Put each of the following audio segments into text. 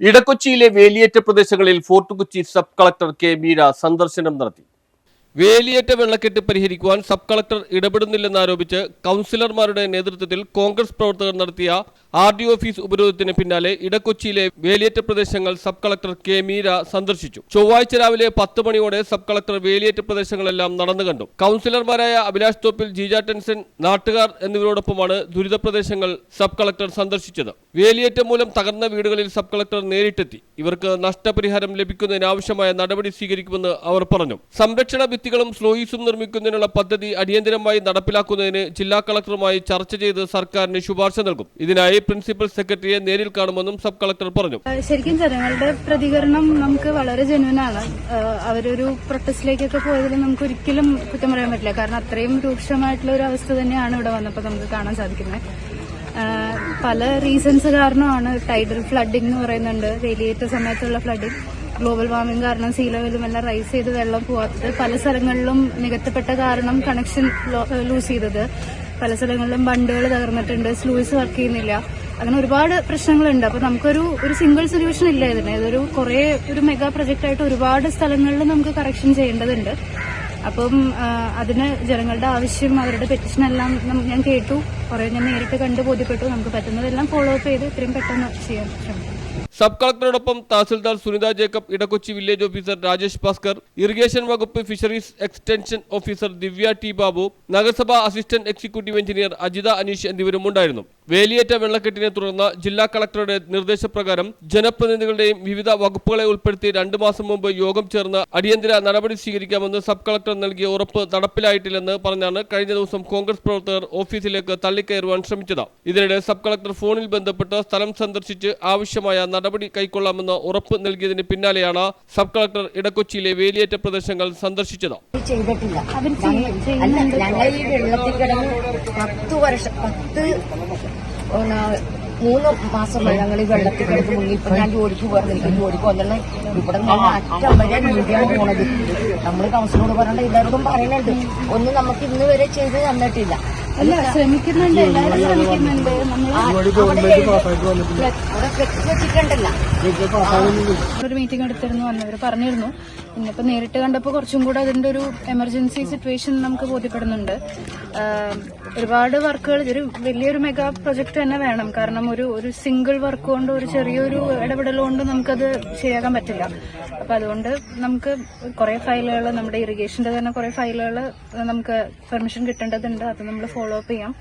ഇടക്കൊച്ചിയിലെ വേലിയേറ്റ പ്രദേശങ്ങളിൽ fort Kochi sub collector K Meera സന്ദർശനം നടത്തി. വേലിയേറ്റ വെള്ളക്കെട്ട് പരിഹരിക്കുവാൻ സബ് കളക്ടർ ഇടപെടുന്നില്ലെന്നാരോപിച്ച് കൗൺസിലർമാരുടെ നേതൃത്വത്തിൽ കോൺഗ്രസ് പ്രവർത്തകർ നടത്തിയ RD ഓഫീസ് ഉപരോധത്തിന് പിന്നാലെ ഇടക്കൊച്ചിയിലെ വേലിയേറ്റ പ്രദേശങ്ങൾ സബ് കളക്ടർ കെ മീര സന്ദർശിച്ചു. ചൊവ്വാഴ്ച രാവിലെ 10 മണിയോടെ സബ് കളക്ടർ വേലിയേറ്റ പ്രദേശങ്ങളെല്ലാം നടന്നു കണ്ടു. കൗൺസിലർമാരായ അഭിലാഷ് തോപ്പിൽ, ജീജ ടെൻസൻ, നാട്ടുകാർ എന്നിവരോടൊപ്പമാണ് ദുരിത പ്രദേശങ്ങൾ സബ് കളക്ടർ സന്ദർശിച്ചത്. വേലിയേറ്റം മൂലം തകർന്ന വീടുകളിൽ സബ് കളക്ടർ നേരിട്ടെത്തി ഇവർക്ക് നഷ്ടപരിഹാരം ലഭിക്കുന്നതിനാവശ്യമായ നടപടി സ്വീകരിക്കുമെന്ന് അവർ പറഞ്ഞു. സംരക്ഷണ ഭിത്തികളും സ്ലോയിസും നിർമ്മിക്കുന്നതിനുള്ള പദ്ധതി അടിയന്തരമായി നടപ്പിലാക്കുന്നതിന് ജില്ലാ കളക്ടറുമായി ചർച്ച ചെയ്ത് സർക്കാരിന് ശുപാർശ നൽകും. ഇതിനായി പ്രിൻസിപ്പൽ സെക്രട്ടറിയെ നേരിൽ കാണുമെന്നും സബ് കളക്ടർ പറഞ്ഞു. ശരിക്കും ജനങ്ങളുടെ പ്രതികരണം നമുക്ക് വളരെ ജെന്യുവനാണ്. അവരൊരു പ്രൊട്ടസ്റ്റിലേക്കൊക്കെ പോയതിൽ നമുക്ക് ഒരിക്കലും കുറ്റം പറയാൻ പറ്റില്ല. കാരണം അത്രയും രൂക്ഷമായിട്ടുള്ള ഒരു അവസ്ഥ തന്നെയാണ് ഇവിടെ വന്നപ്പോൾ നമുക്ക് കാണാൻ സാധിക്കുന്നത്. പല റീസൺസ് കാരണമാണ് ടൈഡൽ ഫ്ലഡിംഗ് എന്ന് പറയുന്നുണ്ട്. വേലിയേറ്റ സമയത്തുള്ള ഫ്ലഡിംഗ്, ഗ്ലോബൽ വാർമിംഗ് കാരണം സീ ലെവലും എല്ലാം റൈസ് ചെയ്ത് വെള്ളം പോവാത്തത്, പല സ്ഥലങ്ങളിലും നികത്തപ്പെട്ട കാരണം കണക്ഷൻ ലൂസ് ചെയ്തത്, പല സ്ഥലങ്ങളിലും ബണ്ടുകൾ തകർന്നിട്ടുണ്ട്, സ്ലൂയിസ് വർക്ക് ചെയ്യുന്നില്ല, അങ്ങനെ ഒരുപാട് പ്രശ്നങ്ങളുണ്ട്. അപ്പൊ നമുക്കൊരു സിംഗിൾ സൊല്യൂഷൻ ഇല്ല ഇതിന്. ഇതൊരു ഒരു മെഗാ പ്രൊജക്ട് ആയിട്ട് ഒരുപാട് സ്ഥലങ്ങളിൽ നമുക്ക് കറക്ഷൻ ചെയ്യേണ്ടതുണ്ട്. അപ്പം അതിന് ജനങ്ങളുടെ ആവശ്യം, അവരുടെ പെറ്റീഷൻ എല്ലാം ഞാൻ കേട്ടു, കുറെ ഞാൻ നേരിട്ട് കണ്ട് ബോധ്യപ്പെട്ടു. നമുക്ക് പറ്റുന്നതെല്ലാം ഫോളോ അപ്പ് ചെയ്ത് ഇത്രയും പെട്ടെന്ന് ചെയ്യാൻ ശ്രമിക്കും. സബ് കളക്ടറോടൊപ്പം tahsildar Sunitha Jacob, Edakochi village officer Rajesh Bhaskar, irrigation വകുപ്പ് fisheries extension officer Divya T Babu, നഗരസഭാ assistant executive engineer Ajitha Aneesh എന്നിവരും ഉണ്ടായിരുന്നു. വേലിയേറ്റ വെള്ളക്കെട്ടിനെ തുടർന്ന് ജില്ലാ കളക്ടറുടെ നിർദ്ദേശപ്രകാരം ജനപ്രതിനിധികളുടെയും വിവിധ വകുപ്പുകളെ ഉൾപ്പെടുത്തി 2 മാസം മുമ്പ് യോഗം ചേർന്ന് അടിയന്തര നടപടി സ്വീകരിക്കാമെന്ന് സബ് കളക്ടർ നൽകിയ ഉറപ്പ് നടപ്പിലായിട്ടില്ലെന്ന് പറഞ്ഞാണ് കഴിഞ്ഞ ദിവസം കോൺഗ്രസ് പ്രവർത്തകർ ഓഫീസിലേക്ക് തള്ളിക്കയറുവാൻ ശ്രമിച്ചത്. ഇതിനിടെ സബ് കളക്ടർ ഫോണിൽ ബന്ധപ്പെട്ട് സ്ഥലം സന്ദർശിച്ച് ആവശ്യമായ നടപടി കൈക്കൊള്ളാമെന്ന് ഉറപ്പ് നൽകിയതിന് പിന്നാലെയാണ് സബ് കളക്ടർ ഇടക്കൊച്ചിയിലെ വേലിയേറ്റ പ്രദേശങ്ങൾ സന്ദർശിച്ചത്. മൂന്ന് മാസമായി ഞങ്ങൾ ഈ വെള്ളത്തിൽ കിടന്ന് മുങ്ങി. ഇപ്പൊ ഞാൻ ജോലിക്ക് പോകാറ്, എനിക്ക് ജോലിക്ക് വന്നിട്ട് ഇവിടെ അറ്റം വരെ നീന്തിയാണ് പോണത്. നമ്മൾ കൗൺസിലോട് പറഞ്ഞിട്ട് എല്ലാവരോടും പറയുന്നുണ്ട്, ഒന്നും നമുക്ക് ഇന്ന് വരെ ചെയ്ത് തന്നിട്ടില്ല. അല്ല, ശ്രമിക്കുന്നുണ്ട്, എല്ലാവരും ശ്രമിക്കുന്നുണ്ട്. ഒരു മീറ്റിംഗ് എടുത്തിരുന്നു, വന്നവർ പറഞ്ഞിരുന്നു. ഇന്നിപ്പോ നേരിട്ട് കണ്ടപ്പോൾ കുറച്ചും കൂടെ അതിന്റെ ഒരു എമർജൻസി സിറ്റുവേഷൻ നമുക്ക് ബോധ്യപ്പെടുന്നുണ്ട്. ഒരുപാട് വർക്കുകൾ, ഒരു വലിയൊരു മെഗാ പ്രൊജക്ട് തന്നെ വേണം. കാരണം ഒരു സിംഗിൾ വർക്ക് കൊണ്ട്, ഒരു ചെറിയൊരു ഇടപെടൽ കൊണ്ട് നമുക്കത് ശരിയാക്കാൻ പറ്റില്ല. അപ്പൊ അതുകൊണ്ട് നമുക്ക് കുറെ ഫയലുകൾ, നമ്മുടെ ഇറിഗേഷന്റെ തന്നെ കുറെ ഫയലുകൾ നമുക്ക് പെർമിഷൻ കിട്ടേണ്ടതുണ്ട്. അത് നമ്മൾ ഫോളോ അപ്പ് ചെയ്യാം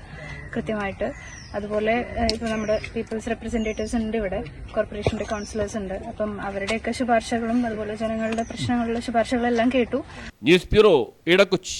കൃത്യമായിട്ട്. അതുപോലെ ഇപ്പൊ നമ്മുടെ പീപ്പിൾസ് റെപ്രസെന്റേറ്റീവ്സ് ഉണ്ട്, ഇവിടെ കോർപ്പറേഷന്റെ കൗൺസിലേഴ്സ് ഉണ്ട്. അപ്പം അവരുടെയൊക്കെ ശുപാർശകളും അതുപോലെ ജനങ്ങളുടെ പ്രശ്നങ്ങളുടെ ശുപാർശകളെല്ലാം കേട്ടു. News bureau, Edakochi.